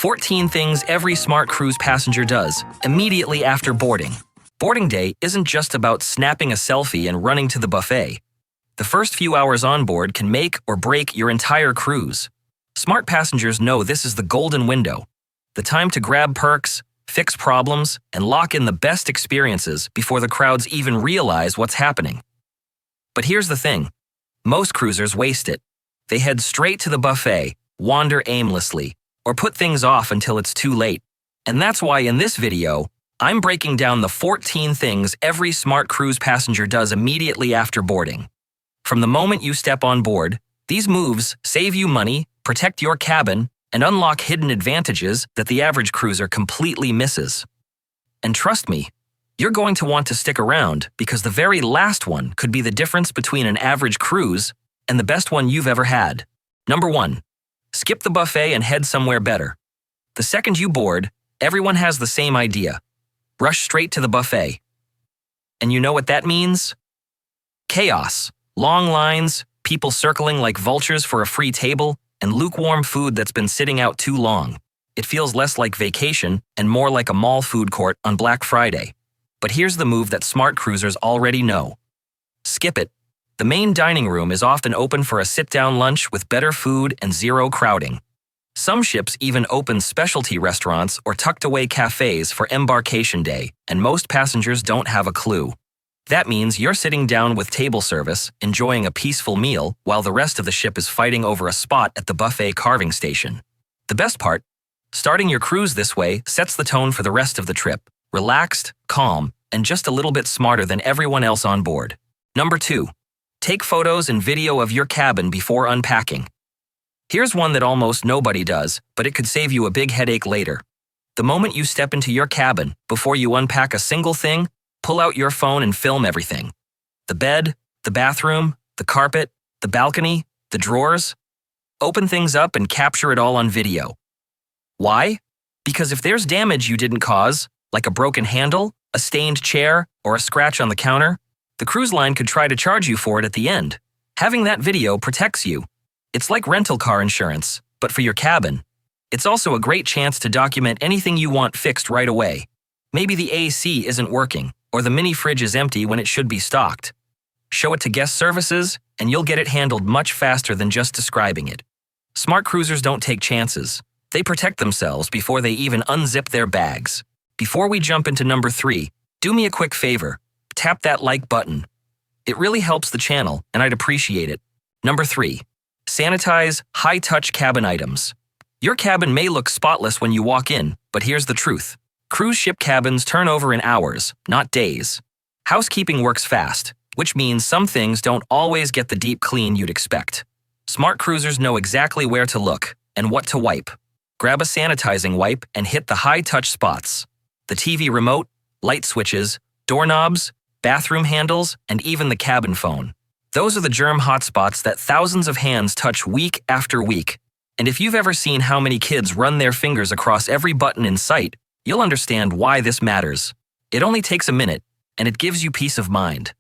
14 things every smart cruise passenger does immediately after boarding. Boarding day isn't just about snapping a selfie and running to the buffet. The first few hours on board can make or break your entire cruise. Smart passengers know this is the golden window, the time to grab perks, fix problems, and lock in the best experiences before the crowds even realize what's happening. But here's the thing. Most cruisers waste it. They head straight to the buffet, wander aimlessly, or put things off until it's too late. And that's why in this video, I'm breaking down the 14 things every smart cruise passenger does immediately after boarding. From the moment you step on board, these moves save you money, protect your cabin, and unlock hidden advantages that the average cruiser completely misses. And trust me, you're going to want to stick around because the very last one could be the difference between an average cruise and the best one you've ever had. Number 1. Skip the buffet and head somewhere better. The second you board, everyone has the same idea. Rush straight to the buffet. And you know what that means? Chaos. Long lines, people circling like vultures for a free table, and lukewarm food that's been sitting out too long. It feels less like vacation and more like a mall food court on Black Friday. But here's the move that smart cruisers already know. Skip it. The main dining room is often open for a sit-down lunch with better food and zero crowding. Some ships even open specialty restaurants or tucked-away cafes for embarkation day, and most passengers don't have a clue. That means you're sitting down with table service, enjoying a peaceful meal, while the rest of the ship is fighting over a spot at the buffet carving station. The best part? Starting your cruise this way sets the tone for the rest of the trip. Relaxed, calm, and just a little bit smarter than everyone else on board. Number 2. Take photos and video of your cabin before unpacking. Here's one that almost nobody does, but it could save you a big headache later. The moment you step into your cabin, before you unpack a single thing, pull out your phone and film everything. The bed, the bathroom, the carpet, the balcony, the drawers. Open things up and capture it all on video. Why? Because if there's damage you didn't cause, like a broken handle, a stained chair, or a scratch on the counter, the cruise line could try to charge you for it at the end. Having that video protects you. It's like rental car insurance, but for your cabin. It's also a great chance to document anything you want fixed right away. Maybe the AC isn't working, or the mini fridge is empty when it should be stocked. Show it to guest services, and you'll get it handled much faster than just describing it. Smart cruisers don't take chances. They protect themselves before they even unzip their bags. Before we jump into number 3, do me a quick favor. Tap that like button. It really helps the channel, and I'd appreciate it. Number 3. Sanitize high-touch cabin items. Your cabin may look spotless when you walk in, but here's the truth. Cruise ship cabins turn over in hours, not days. Housekeeping works fast, which means some things don't always get the deep clean you'd expect. Smart cruisers know exactly where to look and what to wipe. Grab a sanitizing wipe and hit the high-touch spots. The TV remote, light switches, doorknobs, bathroom handles, and even the cabin phone. Those are the germ hotspots that thousands of hands touch week after week. And if you've ever seen how many kids run their fingers across every button in sight, you'll understand why this matters. It only takes a minute, and it gives you peace of mind.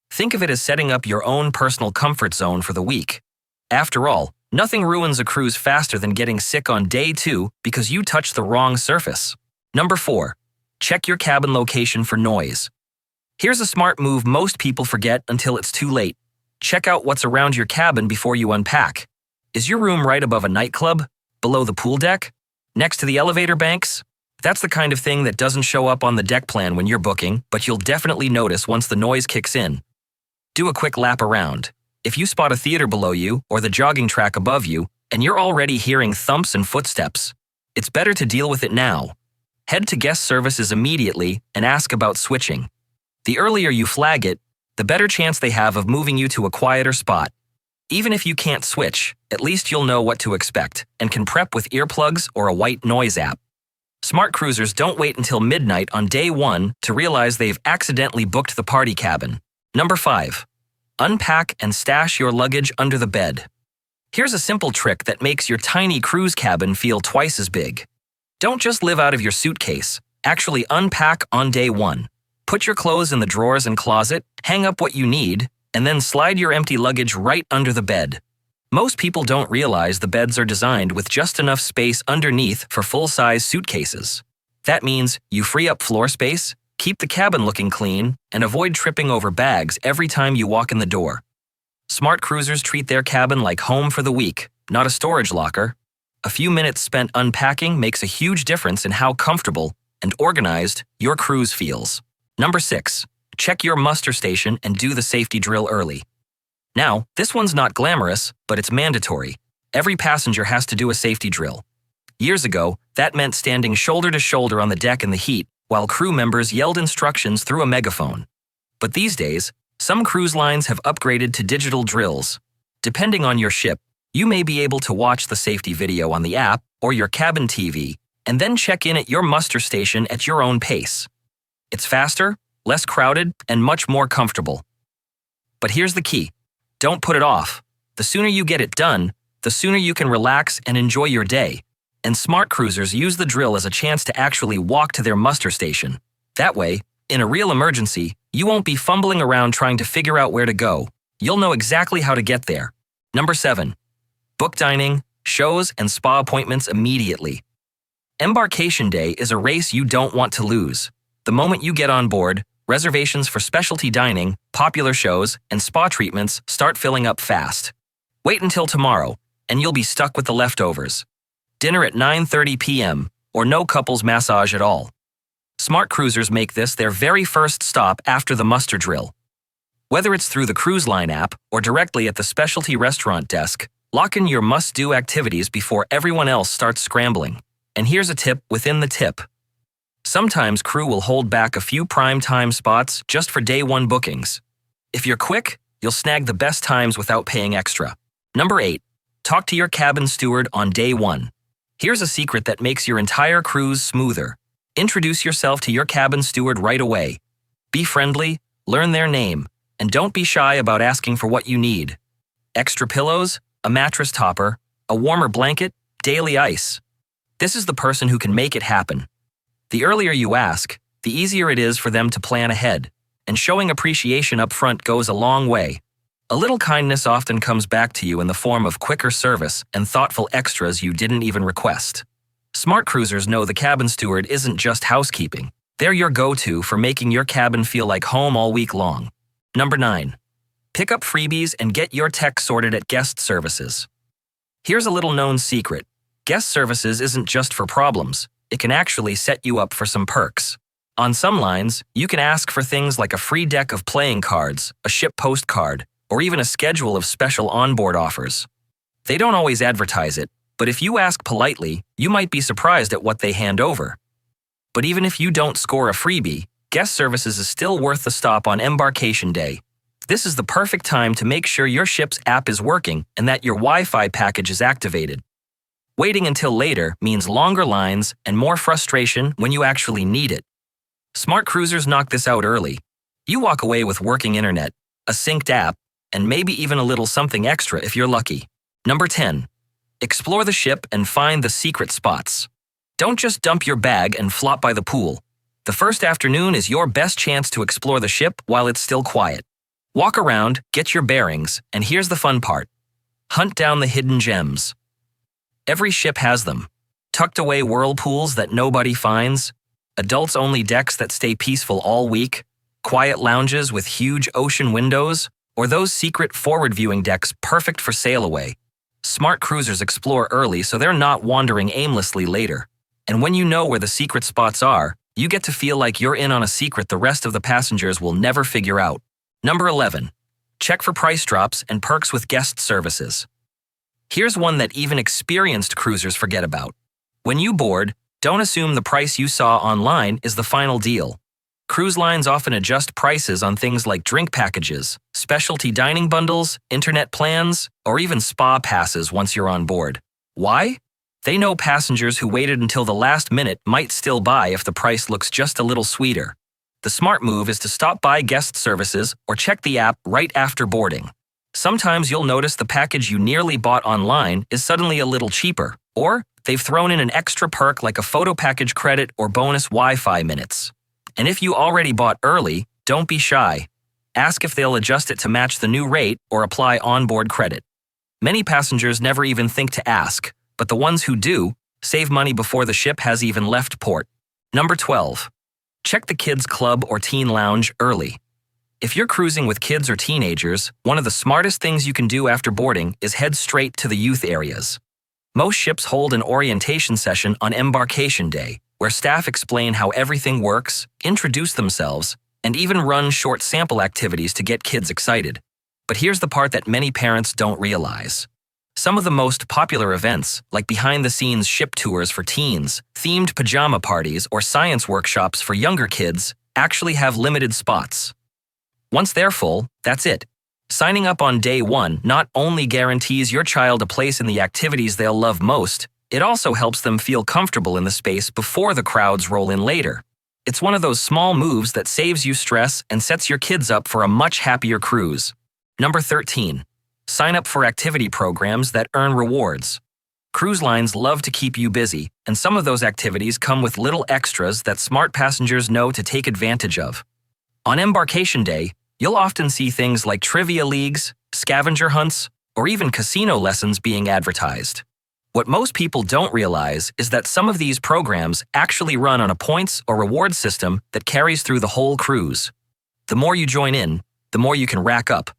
Think of it as setting up your own personal comfort zone for the week. After all, nothing ruins a cruise faster than getting sick on day 2 because you touched the wrong surface. Number 4. Check your cabin location for noise. Here's a smart move most people forget until it's too late. Check out what's around your cabin before you unpack. Is your room right above a nightclub? Below the pool deck? Next to the elevator banks? That's the kind of thing that doesn't show up on the deck plan when you're booking, but you'll definitely notice once the noise kicks in. Do a quick lap around. If you spot a theater below you or the jogging track above you, and you're already hearing thumps and footsteps, it's better to deal with it now. Head to guest services immediately and ask about switching. The earlier you flag it, the better chance they have of moving you to a quieter spot. Even if you can't switch, at least you'll know what to expect and can prep with earplugs or a white noise app. Smart cruisers don't wait until midnight on day 1 to realize they've accidentally booked the party cabin. Number 5. Unpack and stash your luggage under the bed. Here's a simple trick that makes your tiny cruise cabin feel twice as big. Don't just live out of your suitcase. Actually unpack on day 1. Put your clothes in the drawers and closet, hang up what you need, and then slide your empty luggage right under the bed. Most people don't realize the beds are designed with just enough space underneath for full-size suitcases. That means you free up floor space, keep the cabin looking clean, and avoid tripping over bags every time you walk in the door. Smart cruisers treat their cabin like home for the week, not a storage locker. A few minutes spent unpacking makes a huge difference in how comfortable and organized your cruise feels. Number 6. Check your muster station and do the safety drill early. Now, this one's not glamorous, but it's mandatory. Every passenger has to do a safety drill. Years ago, that meant standing shoulder to shoulder on the deck in the heat while crew members yelled instructions through a megaphone. But these days, some cruise lines have upgraded to digital drills. Depending on your ship, you may be able to watch the safety video on the app or your cabin TV and then check in at your muster station at your own pace. It's faster, less crowded, and much more comfortable. But here's the key. Don't put it off. The sooner you get it done, the sooner you can relax and enjoy your day. And smart cruisers use the drill as a chance to actually walk to their muster station. That way, in a real emergency, you won't be fumbling around trying to figure out where to go. You'll know exactly how to get there. Number 7. Book dining, shows, and spa appointments immediately. Embarkation day is a race you don't want to lose. The moment you get on board, reservations for specialty dining, popular shows, and spa treatments start filling up fast. Wait until tomorrow, and you'll be stuck with the leftovers. Dinner at 9:30 p.m., or no couples massage at all. Smart cruisers make this their very first stop after the muster drill. Whether it's through the cruise line app or directly at the specialty restaurant desk, lock in your must-do activities before everyone else starts scrambling. And here's a tip within the tip. Sometimes crew will hold back a few prime time spots just for day one bookings. If you're quick, you'll snag the best times without paying extra. Number 8. Talk to your cabin steward on day 1. Here's a secret that makes your entire cruise smoother. Introduce yourself to your cabin steward right away. Be friendly, learn their name, and don't be shy about asking for what you need. Extra pillows, a mattress topper, a warmer blanket, daily ice. This is the person who can make it happen. The earlier you ask, the easier it is for them to plan ahead, and showing appreciation up front goes a long way. A little kindness often comes back to you in the form of quicker service and thoughtful extras you didn't even request. Smart cruisers know the cabin steward isn't just housekeeping. They're your go-to for making your cabin feel like home all week long. Number 9. Pick up freebies and get your tech sorted at guest services. Here's a little-known secret. Guest services isn't just for problems. It can actually set you up for some perks. On some lines, you can ask for things like a free deck of playing cards, a ship postcard, or even a schedule of special onboard offers. They don't always advertise it, but if you ask politely, you might be surprised at what they hand over. But even if you don't score a freebie, guest services is still worth the stop on embarkation day. This is the perfect time to make sure your ship's app is working and that your Wi-Fi package is activated. Waiting until later means longer lines and more frustration when you actually need it. Smart cruisers knock this out early. You walk away with working internet, a synced app, and maybe even a little something extra if you're lucky. Number 10. Explore the ship and find the secret spots. Don't just dump your bag and flop by the pool. The first afternoon is your best chance to explore the ship while it's still quiet. Walk around, get your bearings, and here's the fun part. Hunt down the hidden gems. Every ship has them. Tucked away whirlpools that nobody finds, adults-only decks that stay peaceful all week, quiet lounges with huge ocean windows, or those secret forward-viewing decks perfect for sail away. Smart cruisers explore early so they're not wandering aimlessly later. And when you know where the secret spots are, you get to feel like you're in on a secret the rest of the passengers will never figure out. Number 11. Check for price drops and perks with guest services. Here's one that even experienced cruisers forget about. When you board, don't assume the price you saw online is the final deal. Cruise lines often adjust prices on things like drink packages, specialty dining bundles, internet plans, or even spa passes once you're on board. Why? They know passengers who waited until the last minute might still buy if the price looks just a little sweeter. The smart move is to stop by guest services or check the app right after boarding. Sometimes you'll notice the package you nearly bought online is suddenly a little cheaper, or they've thrown in an extra perk like a photo package credit or bonus Wi-Fi minutes. And if you already bought early, don't be shy. Ask if they'll adjust it to match the new rate or apply onboard credit. Many passengers never even think to ask, but the ones who do save money before the ship has even left port. Number 12. Check the kids' club or teen lounge early. If you're cruising with kids or teenagers, one of the smartest things you can do after boarding is head straight to the youth areas. Most ships hold an orientation session on embarkation day, where staff explain how everything works, introduce themselves, and even run short sample activities to get kids excited. But here's the part that many parents don't realize. Some of the most popular events, like behind-the-scenes ship tours for teens, themed pajama parties, or science workshops for younger kids, actually have limited spots. Once they're full, that's it. Signing up on day one not only guarantees your child a place in the activities they'll love most, it also helps them feel comfortable in the space before the crowds roll in later. It's one of those small moves that saves you stress and sets your kids up for a much happier cruise. Number 13. Sign up for activity programs that earn rewards. Cruise lines love to keep you busy, and some of those activities come with little extras that smart passengers know to take advantage of. On embarkation day, you'll often see things like trivia leagues, scavenger hunts, or even casino lessons being advertised. What most people don't realize is that some of these programs actually run on a points or reward system that carries through the whole cruise. The more you join in, the more you can rack up.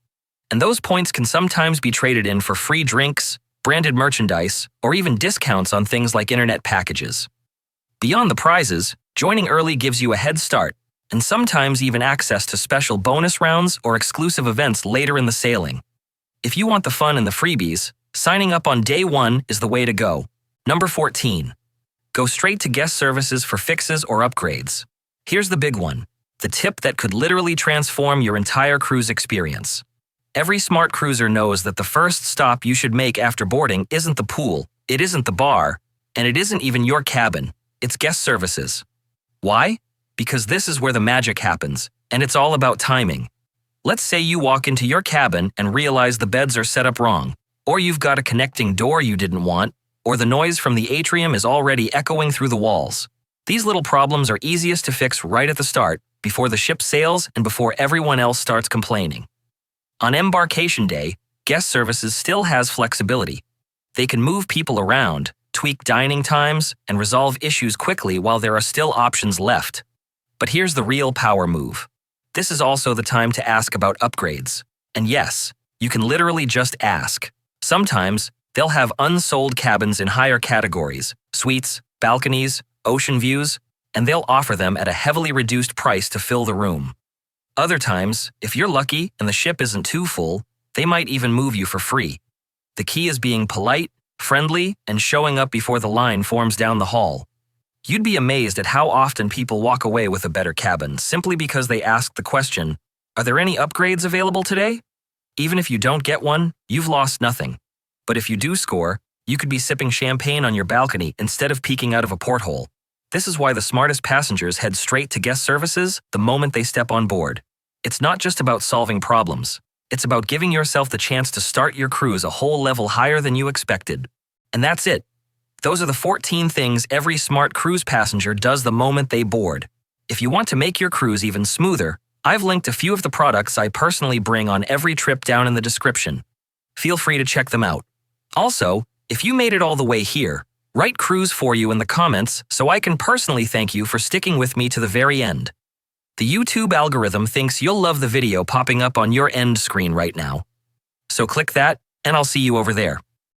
And those points can sometimes be traded in for free drinks, branded merchandise, or even discounts on things like internet packages. Beyond the prizes, joining early gives you a head start, and sometimes even access to special bonus rounds or exclusive events later in the sailing. If you want the fun and the freebies, signing up on day one is the way to go. Number 14. Go straight to guest services for fixes or upgrades. Here's the big one, the tip that could literally transform your entire cruise experience. Every smart cruiser knows that the first stop you should make after boarding isn't the pool, it isn't the bar, and it isn't even your cabin. It's guest services. Why? Because this is where the magic happens, and it's all about timing. Let's say you walk into your cabin and realize the beds are set up wrong, or you've got a connecting door you didn't want, or the noise from the atrium is already echoing through the walls. These little problems are easiest to fix right at the start, before the ship sails and before everyone else starts complaining. On embarkation day, guest services still has flexibility. They can move people around, tweak dining times, and resolve issues quickly while there are still options left. But here's the real power move. This is also the time to ask about upgrades. And yes, you can literally just ask. Sometimes, they'll have unsold cabins in higher categories, suites, balconies, ocean views, and they'll offer them at a heavily reduced price to fill the room. Other times, if you're lucky and the ship isn't too full, they might even move you for free. The key is being polite, friendly, and showing up before the line forms down the hall. You'd be amazed at how often people walk away with a better cabin simply because they asked the question, "Are there any upgrades available today?" Even if you don't get one, you've lost nothing. But if you do score, you could be sipping champagne on your balcony instead of peeking out of a porthole. This is why the smartest passengers head straight to guest services the moment they step on board. It's not just about solving problems. It's about giving yourself the chance to start your cruise a whole level higher than you expected. And that's it. Those are the 14 things every smart cruise passenger does the moment they board. If you want to make your cruise even smoother, I've linked a few of the products I personally bring on every trip down in the description. Feel free to check them out. Also, if you made it all the way here, write cruise for you in the comments so I can personally thank you for sticking with me to the very end. The YouTube algorithm thinks you'll love the video popping up on your end screen right now. So click that, and I'll see you over there.